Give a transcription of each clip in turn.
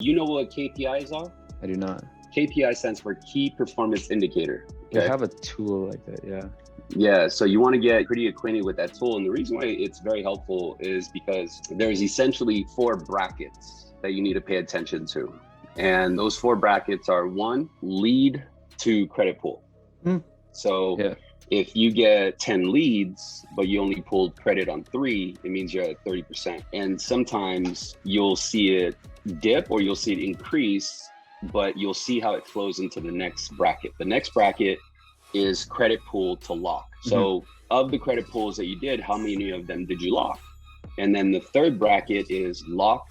You know what KPIs are? I do not. KPI stands for Key Performance Indicator. Okay? We have a tool like that, yeah. Yeah, so you want to get pretty acquainted with that tool. And the reason why it's very helpful is because there's essentially 4 brackets that you need to pay attention to. And those 4 brackets are 1, lead to credit pool. So if you get 10 leads, but you only pulled credit on 3, it means you're at 30%. And sometimes you'll see it dip or you'll see it increase, but you'll see how it flows into the next bracket. The next bracket is credit pool to lock. So of the credit pools that you did, how many of them did you lock? And then the third bracket is lock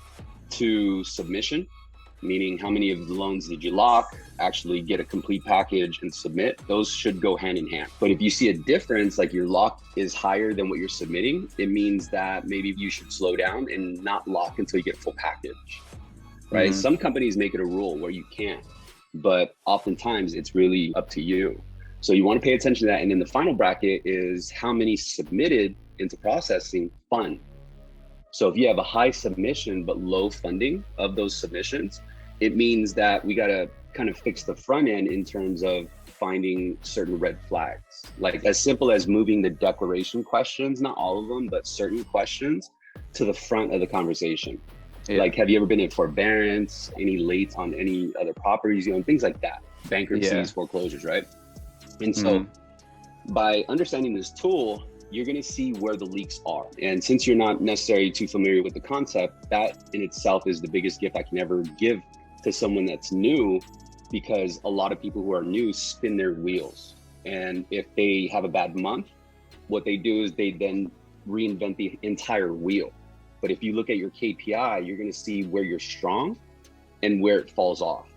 to submission, meaning how many of the loans did you lock, actually get a complete package and submit. Those should go hand in hand. But if you see a difference, like your lock is higher than what you're submitting, it means that maybe you should slow down and not lock until you get full package, right? Some companies make it a rule where you can't, but oftentimes it's really up to you. So you want to pay attention to that. And then the final bracket is how many submitted into processing fund. So if you have a high submission but low funding of those submissions, it means that we got to kind of fix the front end in terms of finding certain red flags. Like as simple as moving the declaration questions, not all of them, but certain questions to the front of the conversation. Like, have you ever been in forbearance, any late on any other properties, you know, things like that, bankruptcies, foreclosures, right? And so by understanding this tool, you're going to see where the leaks are. And since you're not necessarily too familiar with the concept, that in itself is the biggest gift I can ever give to someone that's new, because a lot of people who are new spin their wheels. And if they have a bad month, what they do is they then reinvent the entire wheel. But if you look at your KPI, you're going to see where you're strong and where it falls off.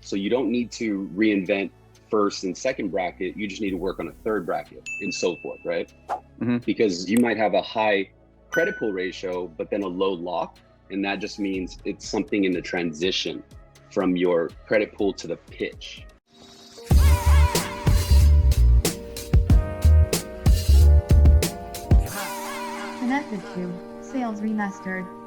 So you don't need to reinvent first and second bracket, you just need to work on a third bracket and so forth, right? Because you might have a high credit pull ratio, but then a low lock. And that just means it's something in the transition from your credit pull to the pitch. Connected to SalesRemastered.